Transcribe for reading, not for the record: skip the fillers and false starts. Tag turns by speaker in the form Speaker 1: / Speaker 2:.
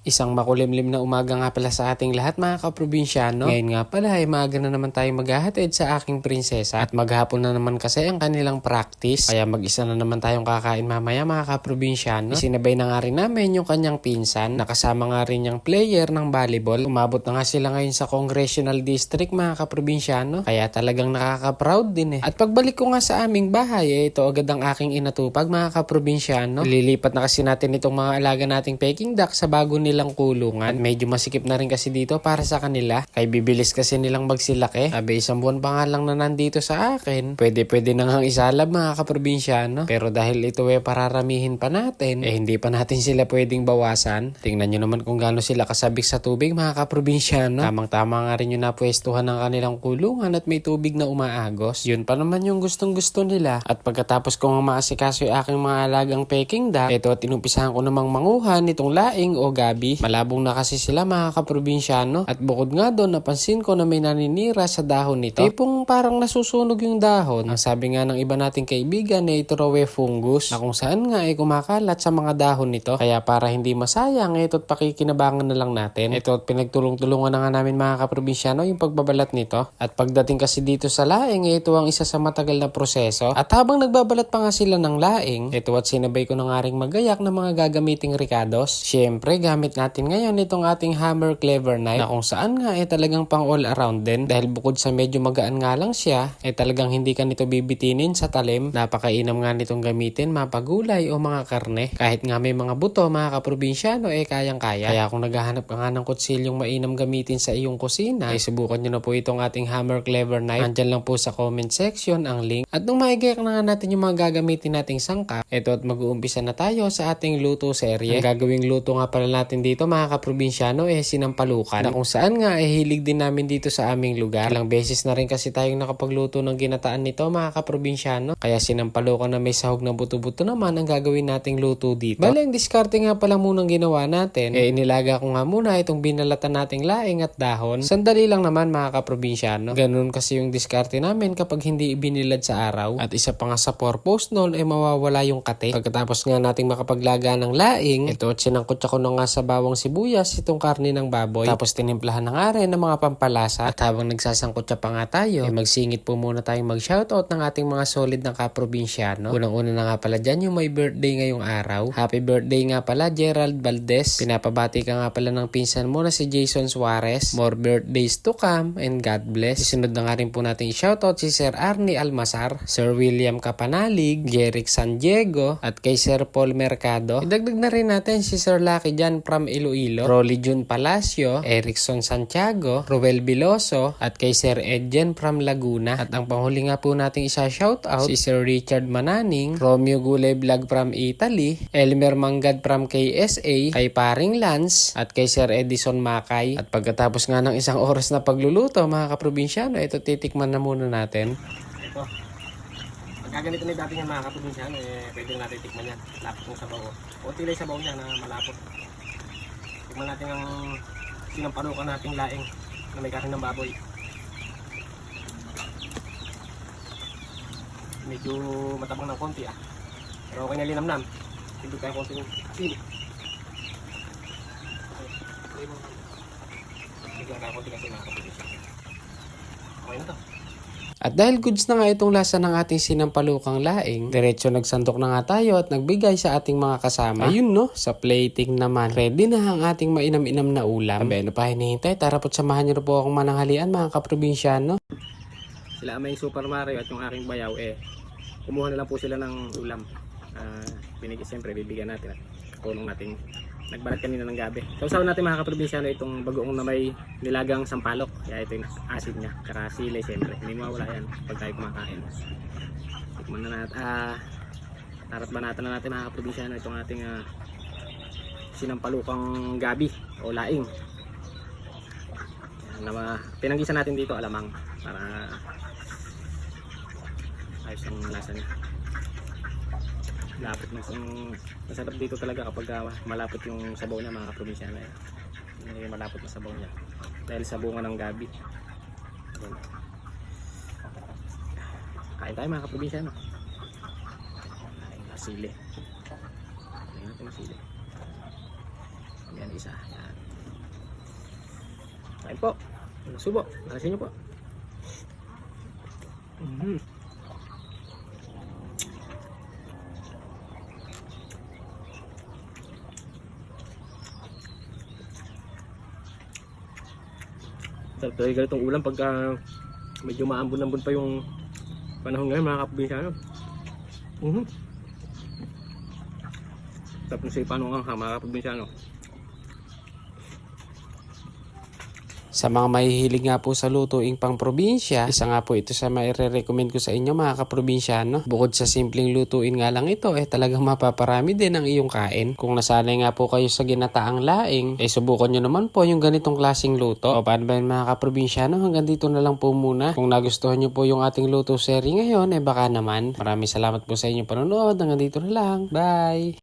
Speaker 1: Isang makulimlim na umaga nga pala sa ating lahat mga kaprobinsyano. Ngayon nga pala ay maaga na naman tayo maghahatid sa aking prinsesa at maghapon na naman kasi ang kanilang practice. Kaya mag-isa na naman tayong kakain mamaya mga kaprobinsyano. Isinabay na nga rin namin yung kanyang pinsan. Nakasama nga rin yung player ng volleyball. Umabot na nga sila ngayon sa Congressional District mga kaprobinsyano. Kaya talagang nakaka-proud din eh. At pagbalik ko nga sa aming bahay ito agad ang aking inatupag mga kaprobinsyano. Lilipat na kasi natin itong mga alaga nating Peking duck sa bago nilang kulungan. At medyo masikip na rin kasi dito para sa kanila. Kaya bibilis kasi nilang magsilaki. Sabi isang buwan pa nga lang na nandito sa akin. Pwede na ngang isalab mga kaprobinsyano. Pero dahil ito pararamihin pa natin, hindi pa natin sila pwedeng bawasan. Tingnan nyo naman kung gaano sila kasabik sa tubig mga kaprobinsyano. Tamang-tama nga rin yung napwestuhan ng kanilang kulungan at may tubig na umaagos. Yun pa naman yung gustong-gusto nila. At pagkatapos kong maasikaso yung aking mga alagang Peking duck, ito at inumpisahan ko namang manguhan nitong laing o gabi. Malabong na kasi sila mga kaprobinsyano. At bukod nga doon, napansin ko na may naninira sa dahon nito. Tipong parang nasusunog yung dahon. Ang sabi nga ng iba nating kaibigan ito raw fungus na kung saan nga kumakalat sa mga dahon nito. Kaya para hindi masayang ito't pakikinabangan na lang natin. Ito at pinagtulong-tulungan na nga namin mga kaprobinsyano yung pagbabalat nito. At pagdating kasi dito sa laing, ito ang isa sa matagal na proseso. At habang nagbabalat pa nga sila ng laing, ito at sinabay ko na nga ring magayak ng mga gagamiting ricados. Siyempre, gamit natin ngayon itong ating hammer clever knife na kung saan nga talagang pang all around din. Dahil bukod sa medyo magaan nga lang siya, talagang hindi ka nito bibitinin sa talim. Napakainam nga nitong gamitin mapagulay o mga karne. Kahit nga may mga buto mga kaprobinsyano kayang-kaya. Kaya kung naghahanap ka nga ng kutsilyong mainam gamitin sa iyong kusina, subukan nyo na po itong ating hammer clever knife. Andyan lang po sa comment section ang link. At nung maigayak na nga natin yung mga gagamitin nating sangkap, ito at mag-uumpisa na tayo sa ating luto serye. Ang gagawing luto nga pala natin dito mga kaprobinsyano sinampalukan. Na kung saan nga hilig din namin dito sa aming lugar. Ilang beses na rin kasi tayong nakapagluto ng ginataan nito mga kaprobinsyano. Kaya sinampalukan na may sahog na buto-buto naman ang gagawin nating luto dito. Bale, ang diskarte nga pala munang ginawa natin. Inilaga ko nga muna itong binalatan nating laing at dahon. Sandali lang naman mga kaprobinsyano. Ganun kasi yung diskarte namin kapag hindi ibinilad sa araw. At isa pa nga sa purpose nun mawawala yung kate. Pagkatapos nga nating makapaglaga ng laing, ito at sinangkot ako na nga sa bawang sibuyas itong karne ng baboy. Tapos tinimplahan na nga rin ng mga pampalasa. At habang nagsasangkot siya pa nga tayo, magsingit po muna tayong mag-shoutout ng ating mga solid ng kaprobinsyano. Unang-una na nga pala dyan yung may birthday ngayong araw. Happy birthday nga pala Gerald Valdez. Pinapabati ka nga pala ng pinsan mo na si Jason Suarez. More birthdays to come and God bless. Isunod na nga rin po natin shoutout si Sir Arnie Almasar, Sir William Kapanalig, Jeric San Diego, at kay Sir Paul Mercado. Idagdag na rin natin si Sir Lucky Jan from Iloilo, Rolly Jun Palacio, Erickson Santiago, Ruel Biloso, at kay Sir Edjen from Laguna. At ang panghuli nga po nating isa shoutout si Sir Richard Mananing, Romeo Gulay Vlog from Italy, Elmer Manggad from KSA, kay Paring Lance, at kay Sir Edison Makay. At pagkatapos nga ng isang oras na pagluluto mga kaprobinsyano, ito titikman na muna natin. Ito. Pagkaganito na dati nga mga kaprobinsyano, pwede natin tikman yan. Lapot ng sabaw. O tilay sabaw niya na malapot. Tikman natin ang sinampalukan nating laing na may karne ng baboy. Medyo matabang ng konti pero okay na linamnam. Hindi tayo konting sili. Hindi tayo konting kasi makakapulis. Okay na to. At dahil goods na nga itong lasa ng ating sinampalukang laing, diretso nagsandok na nga tayo at nagbigay sa ating mga kasama. Ayun no, sa plating naman. Ready na ang ating mainam-inam na ulam. Sabi, ano pa hinihintay? Tara po't samahan niyo po akong mananghalian mga kaprobinsyano. Sila may Super Mario at yung aking bayaw kumuha na lang po sila ng ulam. Siyempre bibigyan natin at tulong natin. Nagbalat kanina ng gabi. Sausaw natin mga kaprobinsyano itong bagoong na may nilagang sampalok. Kaya ito yung acid niya. Tsaka sili siyempre. Hindi mawawala yan pag tayo kumakain. Tikman na natin. Tarat-banatan na natin mga kaprobinsyano itong ating sinampalukang gabi o laing. Pinanggisa natin dito alamang para ayos ang lasa niya. Lapot masarap dito talaga kapag malapot yung sabaw niya mga kaprobinsyano. Malapot na sabaw niya dahil sa bunga ng gabi. Kain tayo mga kaprobinsyano. Kain na sili. Kain natin na sili.
Speaker 2: Yan isa. Yan. Kain po. Nasubo. Nalasin niyo po. Sarap talaga ganitong ulam pagka medyo maambon-ambon pa yung panahon ngayon mga kaprobinsyano. Sarap ng sipa nung angha mga kaprobinsyano.
Speaker 1: Sa mga mahihilig nga po sa lutuing pang probinsya, isa nga po ito sa maire-recommend ko sa inyo mga kaprobinsyano. Bukod sa simpleng lutuin nga lang ito, talagang mapaparami din ang iyong kain. Kung nasanay nga po kayo sa ginataang laing, subukan nyo naman po yung ganitong klaseng luto. O paano ba yun mga kaprobinsyano, hanggang dito na lang po muna. Kung nagustuhan nyo po yung ating luto series ngayon, baka naman. Maraming salamat po sa inyong panonood. Hanggang dito na lang. Bye!